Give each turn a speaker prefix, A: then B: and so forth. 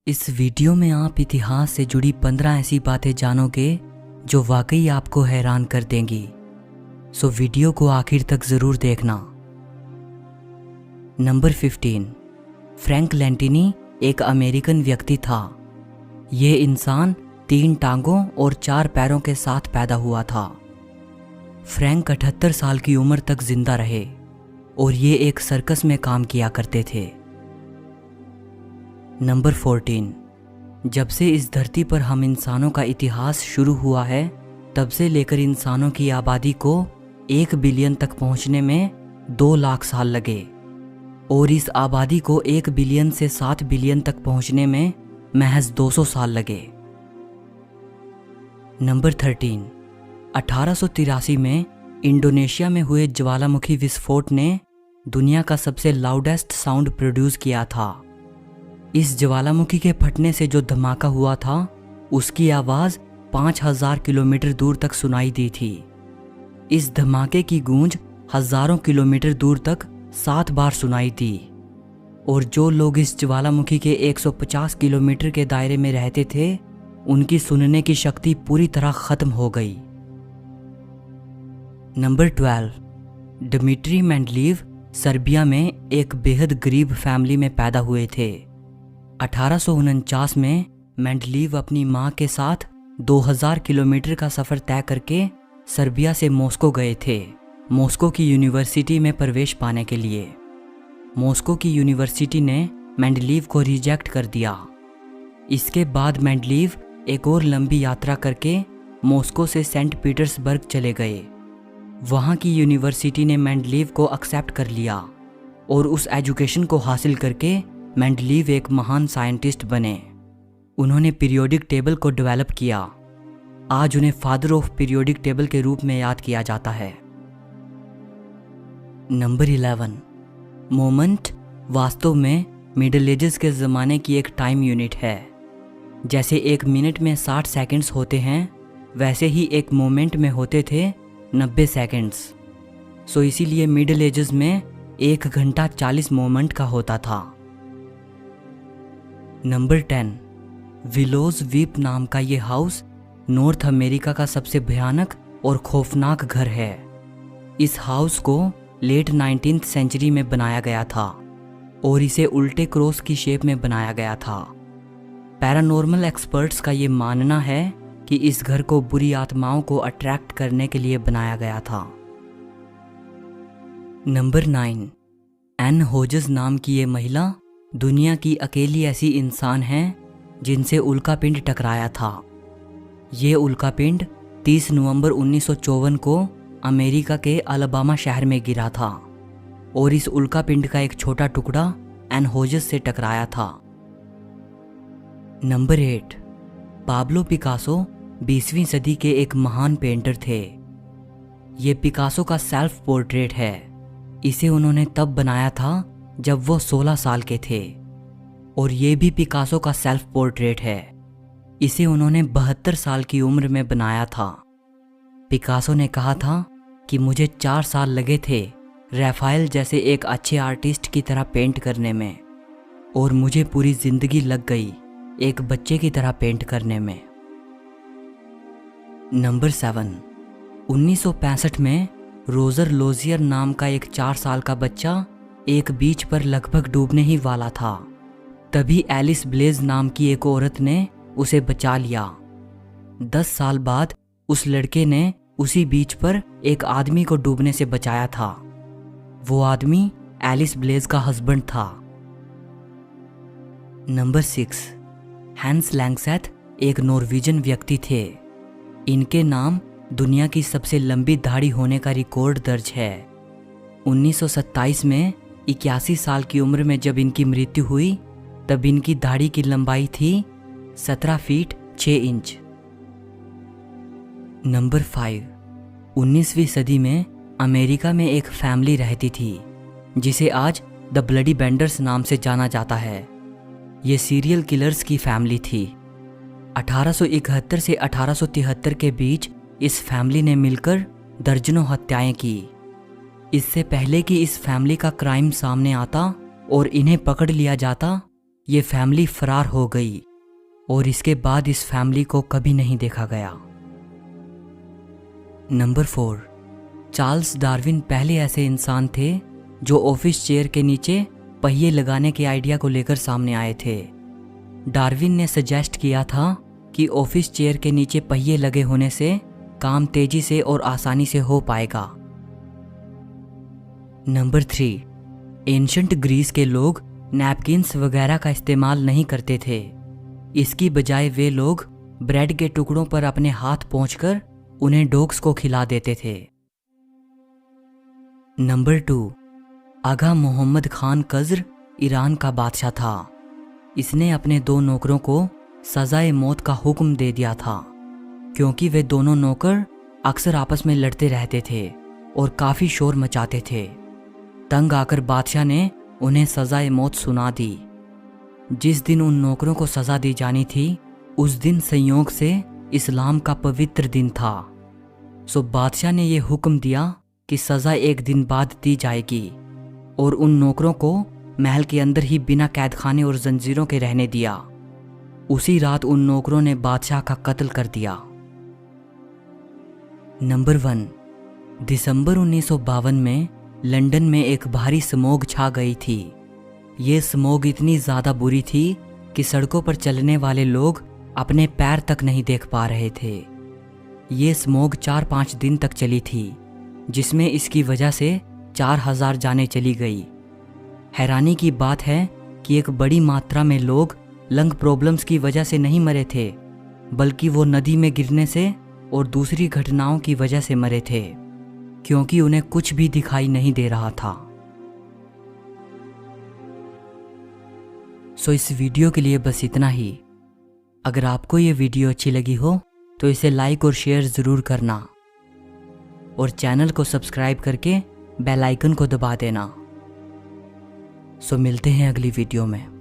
A: इस वीडियो में आप इतिहास से जुड़ी 15 ऐसी बातें जानोगे जो वाकई आपको हैरान कर देंगी। सो वीडियो को आखिर तक ज़रूर देखना। नंबर 15, फ्रैंक लैंटिनी एक अमेरिकन व्यक्ति था। ये इंसान 3 टांगों और 4 पैरों के साथ पैदा हुआ था। फ्रैंक 78 साल की उम्र तक जिंदा रहे और ये एक सर्कस में काम किया करते थे। नंबर 14, जब से इस धरती पर हम इंसानों का इतिहास शुरू हुआ है तब से लेकर इंसानों की आबादी को 1 बिलियन तक पहुंचने में 2 लाख साल लगे और इस आबादी को 1 बिलियन से 7 बिलियन तक पहुंचने में महज 200 साल लगे। नंबर 13, 1883 में इंडोनेशिया में हुए ज्वालामुखी विस्फोट ने दुनिया का सबसे लाउडेस्ट साउंड प्रोड्यूस किया था। इस ज्वालामुखी के फटने से जो धमाका हुआ था उसकी आवाज़ 5000 किलोमीटर दूर तक सुनाई दी थी। इस धमाके की गूंज हजारों किलोमीटर दूर तक 7 बार सुनाई दी और जो लोग इस ज्वालामुखी के 150 किलोमीटर के दायरे में रहते थे उनकी सुनने की शक्ति पूरी तरह खत्म हो गई। नंबर 12, डिमिट्री मेंडलीव सर्बिया में एक बेहद गरीब फैमिली में पैदा हुए थे। 1849 में मेंडलीव अपनी मां के साथ 2000 किलोमीटर का सफ़र तय करके सर्बिया से मॉस्को गए थे, मॉस्को की यूनिवर्सिटी में प्रवेश पाने के लिए। मॉस्को की यूनिवर्सिटी ने मेंडलीव को रिजेक्ट कर दिया। इसके बाद मेंडलीव एक और लंबी यात्रा करके मॉस्को से सेंट पीटर्सबर्ग चले गए। वहाँ की यूनिवर्सिटी ने मेंडलीव को एक्सेप्ट कर लिया और उस एजुकेशन को हासिल करके मेंडलीव एक महान साइंटिस्ट बने। उन्होंने पीरियोडिक टेबल को डेवलप किया। आज उन्हें फादर ऑफ पीरियोडिक टेबल के रूप में याद किया जाता है। नंबर 11, मोमेंट वास्तव में मिडल एजेस के ज़माने की एक टाइम यूनिट है। जैसे 1 मिनट में 60 सेकंड्स होते हैं वैसे ही एक मोमेंट में होते थे 90 सेकंड्स। सो इसीलिए मिडल एजेस में 1 घंटा 40 मोमेंट का होता था। नंबर 10, विलोज वीप नाम का ये हाउस नॉर्थ अमेरिका का सबसे भयानक और खौफनाक घर है। इस हाउस को लेट 19th सेंचुरी में बनाया गया था और इसे उल्टे क्रॉस की शेप में बनाया गया था। पैरानॉर्मल एक्सपर्ट्स का ये मानना है कि इस घर को बुरी आत्माओं को अट्रैक्ट करने के लिए बनाया गया था। नंबर 9, एन होजेस नाम की ये महिला दुनिया की अकेली ऐसी इंसान है जिनसे उल्कापिंड टकराया था। ये उल्कापिंड 30 नवंबर 1954 को अमेरिका के अलाबामा शहर में गिरा था और इस उल्कापिंड का एक छोटा टुकड़ा एन होजेस से टकराया था। नंबर 8, पाब्लो पिकासो 20वीं सदी के एक महान पेंटर थे। ये पिकासो का सेल्फ पोर्ट्रेट है। इसे उन्होंने तब बनाया था जब वो 16 साल के थे और ये भी पिकासो का सेल्फ पोर्ट्रेट है। इसे उन्होंने 72 साल की उम्र में बनाया था। पिकासो ने कहा था कि मुझे 4 साल लगे थे रैफाइल जैसे एक अच्छे आर्टिस्ट की तरह पेंट करने में और मुझे पूरी जिंदगी लग गई एक बच्चे की तरह पेंट करने में। नंबर 7, 1965 में रोजर लोजियर नाम का एक 4 साल का बच्चा एक बीच पर लगभग डूबने ही वाला था। तभी एलिस ब्लेज नाम की एक औरत ने उसे बचा लिया। 10 साल बाद उस लड़के ने उसी बीच पर एक आदमी को डूबने से बचाया था। वो आदमी एलिस ब्लेज का हस्बैंड था। नंबर 6, हैंस लैंगसेथ एक नॉर्वेजियन व्यक्ति थे। इनके नाम दुनिया की सबसे लंबी दाढ़ी होने का रिकॉर्ड दर्ज है। 1927 में 81 साल की उम्र में जब इनकी मृत्यु हुई तब इनकी दाढ़ी की लंबाई थी 17 फीट 6 इंच। नंबर 5, 19वीं सदी में अमेरिका में एक फैमिली रहती थी जिसे आज द ब्लडी बेंडर्स नाम से जाना जाता है। ये सीरियल किलर्स की फैमिली थी। 1871 से 1873 के बीच इस फैमिली ने मिलकर दर्जनों हत्याएं की। इससे पहले कि इस फैमिली का क्राइम सामने आता और इन्हें पकड़ लिया जाता ये फैमिली फरार हो गई और इसके बाद इस फैमिली को कभी नहीं देखा गया। नंबर 4, चार्ल्स डार्विन पहले ऐसे इंसान थे जो ऑफिस चेयर के नीचे पहिए लगाने के आइडिया को लेकर सामने आए थे। डार्विन ने सजेस्ट किया था कि ऑफिस चेयर के नीचे पहिए लगे होने से काम तेजी से और आसानी से हो पाएगा। नंबर 3, एंशंट ग्रीस के लोग नैपकिन्स वगैरह का इस्तेमाल नहीं करते थे। इसकी बजाय वे लोग ब्रेड के टुकड़ों पर अपने हाथ पोंछकर उन्हें डॉग्स को खिला देते थे। नंबर 2, आगा मोहम्मद खान कज़र ईरान का बादशाह था। इसने अपने 2 नौकरों को सजाए मौत का हुक्म दे दिया था क्योंकि वे दोनों नौकर अक्सर आपस में लड़ते रहते थे और काफ़ी शोर मचाते थे। तंग आकर बादशाह ने उन्हें सजाए मौत सुना दी। जिस दिन उन नौकरों को सज़ा दी जानी थी उस दिन संयोग से इस्लाम का पवित्र दिन था। सो बादशाह ने यह हुक्म दिया कि सज़ा एक दिन बाद दी जाएगी और उन नौकरों को महल के अंदर ही बिना कैद खाने और जंजीरों के रहने दिया। उसी रात उन नौकरों ने बादशाह का कत्ल कर दिया। नंबर 1, दिसंबर 1952 में लंदन में एक भारी स्मॉग छा गई थी। ये स्मॉग इतनी ज़्यादा बुरी थी कि सड़कों पर चलने वाले लोग अपने पैर तक नहीं देख पा रहे थे। ये स्मॉग 4-5 दिन तक चली थी जिसमें इसकी वजह से 4000 जानें चली गई। हैरानी की बात है कि एक बड़ी मात्रा में लोग लंग प्रॉब्लम्स की वजह से नहीं मरे थे बल्कि वो नदी में गिरने से और दूसरी घटनाओं की वजह से मरे थे क्योंकि उन्हें कुछ भी दिखाई नहीं दे रहा था। सो इस वीडियो के लिए बस इतना ही। अगर आपको ये वीडियो अच्छी लगी हो तो इसे लाइक और शेयर ज़रूर करना और चैनल को सब्सक्राइब करके बेल आइकन को दबा देना। सो मिलते हैं अगली वीडियो में।